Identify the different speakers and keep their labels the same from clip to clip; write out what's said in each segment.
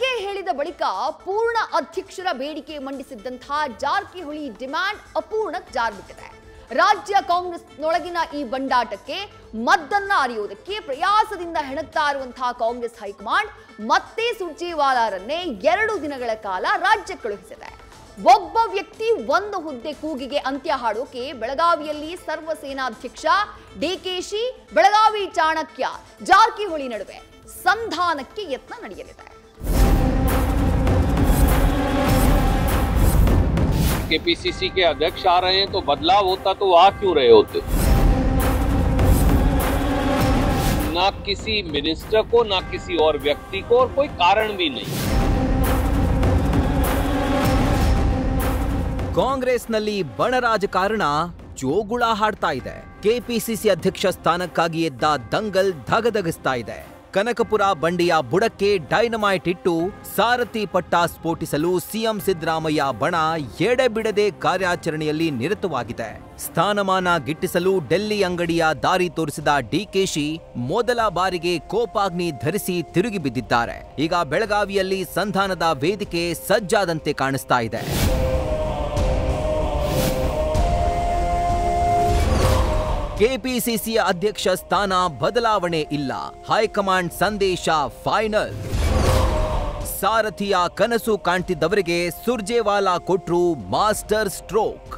Speaker 1: ಬೆಳಗ್ಗೆ ಹೇಳಿದ ಬಳಿಕ ಪೂರ್ಣ ಅಧ್ಯಕ್ಷರ ಬೇಡಿಕೆ ಮಂಡಿಸಿದ್ದಂತಹ ಜಾರಕಿಹೊಳಿ ಡಿಮ್ಯಾಂಡ್ ಅಪೂರ್ಣ ಜಾರ್ಬಿಟ್ಟಿದೆ. ರಾಜ್ಯ ಕಾಂಗ್ರೆಸ್ನೊಳಗಿನ ಈ ಬಂಡಾಟಕ್ಕೆ ಮದ್ದನ್ನ ಅರಿಯುವುದಕ್ಕೆ ಪ್ರಯಾಸದಿಂದ ಹೆಣಗ್ತಾ ಇರುವಂತಹ ಕಾಂಗ್ರೆಸ್ ಹೈಕಮಾಂಡ್ ಮತ್ತೆ ಸುರ್ಜೇವಾಲಾರನ್ನೇ 2 ದಿನಗಳ ಕಾಲ ರಾಜ್ಯಕ್ಕೆ ಕಳುಹಿಸಿದೆ. ಒಬ್ಬ ವ್ಯಕ್ತಿ ಒಂದು ಹುದ್ದೆ ಕೂಗಿಗೆ ಅಂತ್ಯ ಹಾಡೋಕೆ ಬೆಳಗಾವಿಯಲ್ಲಿ ಸರ್ವ ಸೇನಾಧ್ಯಕ್ಷ ಡಿಕೆಶಿ, ಬೆಳಗಾವಿ ಚಾಣಕ್ಯ ಜಾರಕಿಹೊಳಿ ನಡುವೆ ಸಂಧಾನಕ್ಕೆ ಯತ್ನ ನಡೆಯಲಿದೆ.
Speaker 2: केपीसीसी के अध्यक्ष आ रहे हैं तो बदलाव होता तो आ क्यों रहे होते? ना किसी मिनिस्टर को, ना किसी और व्यक्ति को, और कोई कारण भी नहीं.
Speaker 3: ಕಾಂಗ್ರೆಸ್ನಲ್ಲಿ ಬಣ ರಾಜಕಾರಣ ಜೋಗುಳ ಹಾಡ್ತಾ ಇದೆ. ಕೆಪಿಸಿಸಿ ಅಧ್ಯಕ್ಷ ಸ್ಥಾನಕ್ಕಾಗಿ ಎದ್ದ ದಂಗಲ್ ಧಗಧಗಿಸ್ತಾ ಇದೆ. ಕನಕಪುರ ಬಂಡಿಯ ಬುಡಕ್ಕೆ ಡೈನಮೈಟ್ ಇಟ್ಟು ಸಾರಥಿ ಪಟ್ಟ ಸ್ಫೋಟಿಸಲು ಸಿಎಂ ಸಿದ್ದರಾಮಯ್ಯ ಬಣ ಎಡೆಬಿಡದೆ ಕಾರ್ಯಾಚರಣೆಯಲ್ಲಿ ನಿರತವಾಗಿದೆ. ಸ್ಥಾನಮಾನ ಗಿಟ್ಟಿಸಲು ಡೆಲ್ಲಿ ಅಂಗಡಿಯ ದಾರಿ ತೋರಿಸಿದ ಡಿಕೆಶಿ ಮೊದಲ ಬಾರಿಗೆ ಕೋಪಾಗ್ನಿ ಧರಿಸಿ ತಿರುಗಿ ಬಿದ್ದಿದ್ದಾರೆ. ಈಗ ಬೆಳಗಾವಿಯಲ್ಲಿ ಸಂಧಾನದ ವೇದಿಕೆ ಸಜ್ಜಾದಂತೆ ಕಾಣಿಸ್ತಾ ಇದೆ. ಕೆಪಿಸಿಸಿ ಅಧ್ಯಕ್ಷ ಸ್ಥಾನ ಬದಲಾವಣೆ ಇಲ್ಲ, ಹೈಕಮಾಂಡ್ ಸಂದೇಶ ಫೈನಲ್. ಸಾರಥಿಯ ಕನಸು ಕಾಣ್ತಿದ್ದವರಿಗೆ ಸುರ್ಜೇವಾಲಾ ಕೊಟ್ರು ಮಾಸ್ಟರ್ ಸ್ಟ್ರೋಕ್.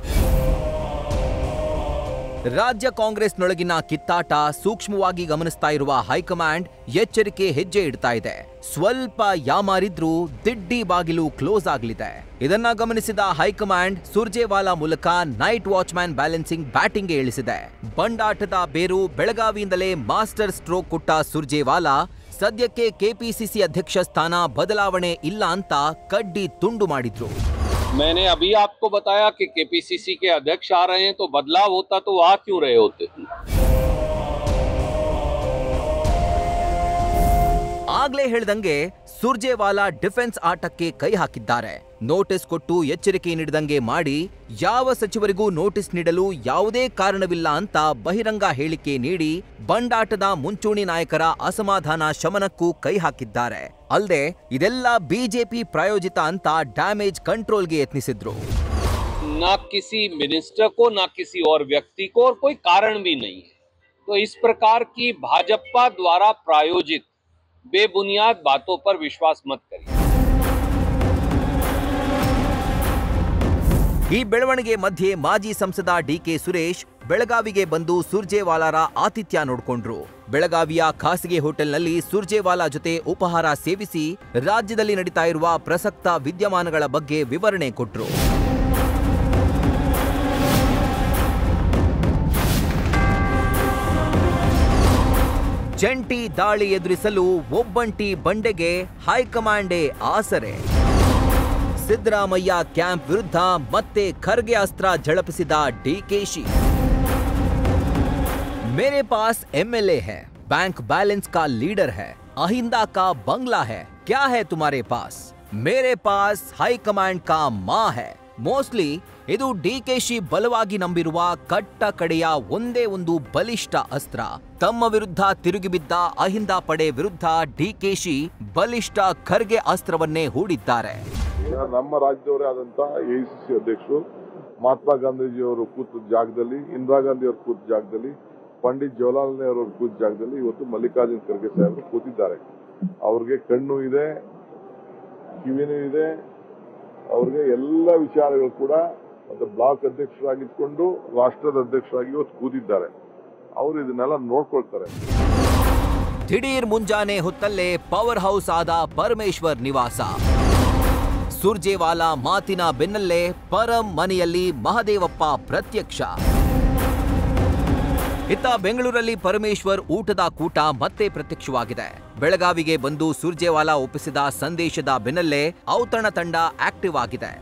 Speaker 3: ರಾಜ್ಯ ಕಾಂಗ್ರೆಸ್ನೊಳಗಿನ ಕಿತ್ತಾಟ ಸೂಕ್ಷ್ಮವಾಗಿ ಗಮನಿಸ್ತಾ ಇರುವ ಹೈಕಮಾಂಡ್ ಎಚ್ಚರಿಕೆ ಹೆಜ್ಜೆ ಇಡ್ತಾ ಇದೆ. ಸ್ವಲ್ಪ ಯಾಮಾರಿದ್ರೂ ದಿಡ್ಡಿ ಬಾಗಿಲು ಕ್ಲೋಸ್ ಆಗಲಿದೆ. ಇದನ್ನ ಗಮನಿಸಿದ ಹೈಕಮಾಂಡ್ ಸುರ್ಜೇವಾಲಾ ಮೂಲಕ ನೈಟ್ ವಾಚ್ಮ್ಯಾನ್ ಬ್ಯಾಲೆನ್ಸಿಂಗ್ ಬ್ಯಾಟಿಂಗ್ಗೆ ಇಳಿಸಿದೆ. ಬಂಡಾಟದ ಬೇರು ಬೆಳಗಾವಿಯಿಂದಲೇ ಮಾಸ್ಟರ್ ಸ್ಟ್ರೋಕ್ ಕೊಟ್ಟ ಸುರ್ಜೇವಾಲಾ ಸದ್ಯಕ್ಕೆ ಕೆಪಿಸಿಸಿ ಅಧ್ಯಕ್ಷ ಸ್ಥಾನ ಬದಲಾವಣೆ ಇಲ್ಲ ಅಂತ ಕಡ್ಡಿ ತುಂಡು ಮಾಡಿದ್ರು.
Speaker 2: मैंने अभी आपको बताया कि केपीसीसी के अध्यक्ष आ रहे हैं तो बदलाव होता तो आ क्यों रहे होते?
Speaker 3: ಆಗ್ಲೇ ಹೇಳ್ದಂಗೆ ಸುರ್ಜೇವಾಲಾ ಡಿಫೆನ್ಸ್ ಆಟಕ್ಕೆ ಕೈ ಹಾಕಿದ್ದಾರೆ. ನೋಟಿಸ್ ಕೊಟ್ಟು ಎಚ್ಚರಿಕೆ ನೀಡಿದಂಗೆ ಮಾಡಿ ಯಾವ ಸಚಿವರಿಗೂ ನೋಟಿಸ್ ನೀಡಲು ಯಾವುದೇ ಕಾರಣವಿಲ್ಲ ಅಂತ ಬಹಿರಂಗ ಹೇಳಿಕೆ ನೀಡಿ ಬಂಡಾಟದ ಮುಂಚೂಣಿ ನಾಯಕರ ಅಸಮಾಧಾನ ಶಮನಕ್ಕೂ ಕೈ ಹಾಕಿದ್ದಾರೆ. ಅಲ್ಲದೆ ಇದೆಲ್ಲ ಬಿಜೆಪಿ ಪ್ರಾಯೋಜಿತ ಅಂತ ಡ್ಯಾಮೇಜ್ ಕಂಟ್ರೋಲ್ಗೆ ಯತ್ನಿಸಿದ್ರು.
Speaker 2: ना किसी मिनिस्टर को, ना किसी और व्यक्ति को, और कोई कारण भी नहीं है. तो इस प्रकार की भाजपा द्वारा प्रायोजित बेबुनियाद बातों पर विश्वास मत करिए.
Speaker 3: ಈ ಬೆಳವಣಿಗೆ ಮಧ್ಯೆ ಮಾಜಿ ಸಂಸದ ಡಿಕೆ ಸುರೇಶ್ ಬೆಳಗಾವಿಗೆ ಬಂದು ಸುರ್ಜೇವಾಲಾರ ಆತಿಥ್ಯ ನೋಡಿಕೊಂಡ್ರು. ಬೆಳಗಾವಿಯ ಖಾಸಗಿ ಹೋಟೆಲ್ನಲ್ಲಿ ಸುರ್ಜೇವಾಲಾ ಜೊತೆ ಉಪಹಾರ ಸೇವಿಸಿ ರಾಜ್ಯದಲ್ಲಿ ನಡೀತಾ ಇರುವ ಪ್ರಸಕ್ತ ವಿದ್ಯಮಾನಗಳ ಬಗ್ಗೆ ವಿವರಣೆ ಕೊಟ್ರು. ಜಂಟಿ ದಾಳಿ ಎದುರಿಸಲು ಒಬ್ಬಂಟಿ ಬಂಡೆಗೆ ಹೈಕಮಾಂಡೇ ಆಸರೆ. ಸಿದ್ದರಾಮಯ್ಯ ಕ್ಯಾಂಪ್ ವಿರುದ್ಧ ಮತ್ತೆ ಖರ್ಗೆ ಅಸ್ತ್ರ ಝಳಪಿಸಿದ ಡಿಕೆಶಿ. मेरे पास एमएलए है, बैंक बैलेंस का लीडर है, अहिंदा का बंगला है, क्या है तुम्हारे पास? मेरे पास हाईकमांड का मां है. ಮೋಸ್ಟ್ಲಿ ಇದು ಡಿಕೆಶಿ ಬಲವಾಗಿ ನಂಬಿರುವ ಕಟ್ಟ ಕಡೆಯ ಒಂದೇ ಒಂದು ಬಲಿಷ್ಠ ಅಸ್ತ್ರ. ತಮ್ಮ ವಿರುದ್ಧ ತಿರುಗಿಬಿದ್ದ ಅಹಿಂದ ಪಡೆ ವಿರುದ್ಧ ಡಿಕೆಶಿ ಬಲಿಷ್ಠ ಖರ್ಗೆ ಅಸ್ತ್ರವನ್ನೇ ಹೂಡಿದ್ದಾರೆ.
Speaker 4: ನಮ್ಮ ರಾಜ್ಯದವರೇ ಆದಂತಹ ಎಐಸಿಸಿ ಅಧ್ಯಕ್ಷರು ಮಹಾತ್ಮ ಗಾಂಧೀಜಿಯವರು ಕೂತ ಜಾಗದಲ್ಲಿ, ಇಂದಿರಾ ಗಾಂಧಿ ಅವರು ಕೂತ ಜಾಗದಲ್ಲಿ, ಪಂಡಿತ್ ಜವಾಹರ್ಲಾಲ್ ನೆಹರು ಅವರು ಕೂತ ಜಾಗದಲ್ಲಿ ಇವತ್ತು ಮಲ್ಲಿಕಾರ್ಜುನ್ ಖರ್ಗೆ ಸಾಹೇಬರು ಕೂತಿದ್ದಾರೆ. ಅವ್ರಿಗೆ ಕಣ್ಣು ಇದೆ, ಕಿವಿನೂ ಇದೆ, ಅವ್ರಿಗೆ ಎಲ್ಲ ವಿಚಾರಗಳು ಕೂಡ ಮತ್ತೆ ಬ್ಲಾಕ್ ಅಧ್ಯಕ್ಷರಾಗಿದ್ಕೊಂಡು ರಾಷ್ಟ್ರದ ಅಧ್ಯಕ್ಷರಾಗಿ ಇವತ್ತು ಕೂತಿದ್ದಾರೆ. ಅವರು ಇದನ್ನೆಲ್ಲ ನೋಡ್ಕೊಳ್ತಾರೆ.
Speaker 3: ದಿಢೀರ್ ಮುಂಜಾನೆ ಹೊತ್ತಲ್ಲೇ ಪವರ್ ಹೌಸ್ ಆದ ಪರಮೇಶ್ವರ್ ನಿವಾಸ. ಸುರ್ಜೇವಾಲಾ ಮಾತಿನ ಬೆನ್ನಲ್ಲೇ ಪರಂ ಮನೆಯಲ್ಲಿ ಮಹದೇವಪ್ಪ ಪ್ರತ್ಯಕ್ಷ. ಇತ್ತ ಬೆಂಗಳೂರಲ್ಲಿ ಪರಮೇಶ್ವರ್ ಊಟದ ಕೂಟ ಮತ್ತೆ ಪ್ರತ್ಯಕ್ಷವಾಗಿದೆ. ಬೆಳಗಾವಿಗೆ ಬಂದು ಸುರ್ಜೇವಾಲಾ ಒಪ್ಪಿಸಿದ ಸಂದೇಶದ ಬೆನ್ನಲ್ಲೇ ಔತಣ ತಂಡ ಆಕ್ಟಿವ್ ಆಗಿದೆ.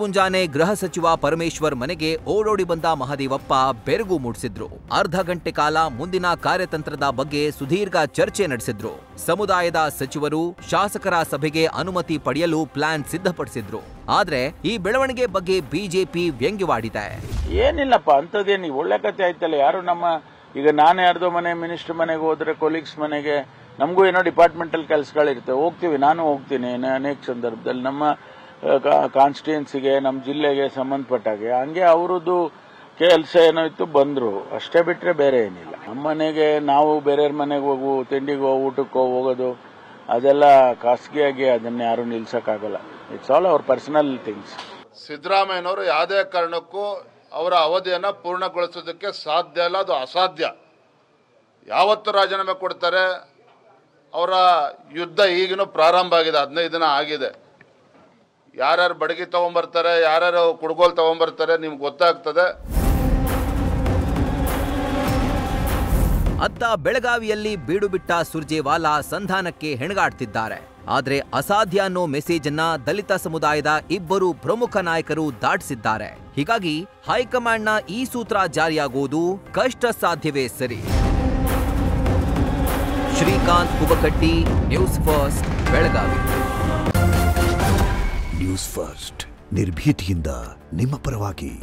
Speaker 3: ಮುಂಜಾನೆ ಗೃಹ ಸಚಿವ ಪರಮೇಶ್ವರ್ ಮನೆಗೆ ಓಡೋಡಿ ಬಂದ ಮಹದೇವಪ್ಪ ಬೆರಗು ಮೂಡಿಸಿದ್ರು. ಅರ್ಧ ಗಂಟೆ ಕಾಲ ಮುಂದಿನ ಕಾರ್ಯತಂತ್ರದ ಬಗ್ಗೆ ಸುದೀರ್ಘ ಚರ್ಚೆ ನಡೆಸಿದ್ರು. ಸಮುದಾಯದ ಸಚಿವರು, ಶಾಸಕರ ಸಭೆಗೆ ಅನುಮತಿ ಪಡೆಯಲು ಪ್ಲಾನ್ ಸಿದ್ಧಪಡಿಸಿದ್ರು. ಆದ್ರೆ ಈ ಬೆಳವಣಿಗೆ ಬಗ್ಗೆ ಬಿಜೆಪಿ ವ್ಯಂಗ್ಯವಾಡಿದೆ.
Speaker 5: ಏನಿಲ್ಲಪ್ಪ, ಅಂತದೇನು ಒಳ್ಳೆ ಕತೆ ಆಯ್ತಲ್ಲ. ಯಾರು ನಮ್ಮ ಈಗ ನಾನೇ ಯಾರ್ದೋ ಮನೆ ಮಿನಿಸ್ಟರ್ ಮನೆಗೆ ಹೋದ್ರೆ, ಕೊಲೀಗ್ಸ್ ಮನೆಗೆ ನಮಗೂ ಏನೋ ಡಿಪಾರ್ಟ್ಮೆಂಟಲ್ ಕೆಲಸಗಳಿರ್ತವೆ, ಹೋಗ್ತೀವಿ, ನಾನು ಹೋಗ್ತೀನಿ ಅನೇಕ ಸಂದರ್ಭದಲ್ಲಿ ನಮ್ಮ ಕಾನ್ಸ್ಟಿಟ್ಯೂನ್ಸಿಗೆ, ನಮ್ಮ ಜಿಲ್ಲೆಗೆ ಸಂಬಂಧಪಟ್ಟಾಗೆ. ಹಂಗೆ ಅವರದ್ದು ಕೆಲಸ ಏನೋ ಇತ್ತು, ಬಂದರು ಅಷ್ಟೇ, ಬಿಟ್ಟರೆ ಬೇರೆ ಏನಿಲ್ಲ. ನಮ್ಮ ಮನೆಗೆ ನಾವು ಬೇರೆಯವ್ರ ಮನೆಗೆ ಹೋಗು, ತಿಂಡಿಗೋ ಊಟಕ್ಕೋ ಹೋಗೋದು ಅದೆಲ್ಲ ಖಾಸಗಿಯಾಗಿ ಅದನ್ನ ಯಾರು ನಿಲ್ಸಕ್ಕಾಗಲ್ಲ. It's all our personal things.
Speaker 6: ಸಿದ್ದರಾಮಯ್ಯನವರು ಯಾವುದೇ ಕಾರಣಕ್ಕೂ ಅವರ ಅವಧಿಯನ್ನು ಪೂರ್ಣಗೊಳಿಸೋದಕ್ಕೆ ಸಾಧ್ಯ ಇಲ್ಲ, ಅದು ಅಸಾಧ್ಯ. ಯಾವತ್ತು ರಾಜೀನಾಮೆ ಕೊಡ್ತಾರೆ? ಅವರ ಯುದ್ಧ ಈಗಿನೂ ಪ್ರಾರಂಭ ಆಗಿದೆ, 15 ದಿನ ಆಗಿದೆ. ಯಾರ್ಯಾರು ಬಡಗಿ ತಗೊಂಡ್ಬರ್ತಾರೆ, ಯಾರ್ಯಾರು ಕುಡ್ಗೋಲ್ ತಗೊಂಡ್ಬರ್ತಾರೆ ನಿಮ್ಗೆ ಗೊತ್ತಾಗ್ತದೆ.
Speaker 3: ಅತ್ತ ಬೆಳಗಾವಿಯಲ್ಲಿ ಬೀಡು ಬಿಟ್ಟ ಸುರ್ಜೇವಾಲಾ ಸಂಧಾನಕ್ಕೆ ಹೆಣಗಾಡ್ತಿದ್ದಾರೆ. ಆದ್ರೆ ಅಸಾಧ್ಯ ಅನ್ನೋ ಮೆಸೇಜ್ ಅನ್ನ ದಲಿತ ಸಮುದಾಯದ ಇಬ್ಬರು ಪ್ರಮುಖ ನಾಯಕರು ದಾಟಿಸಿದ್ದಾರೆ. ಹೀಗಾಗಿ ಹೈಕಮಾಂಡ್ನ ಈ ಸೂತ್ರ ಜಾರಿಯಾಗುವುದು ಕಷ್ಟ ಸಾಧ್ಯವೇ ಸರಿ. Srikanth Kubakatti, news first, Belagavi.
Speaker 7: News first, ನಿರ್ಭೀತಿಯಿಂದ ನಿಮ್ಮ ಪರವಾಗಿ.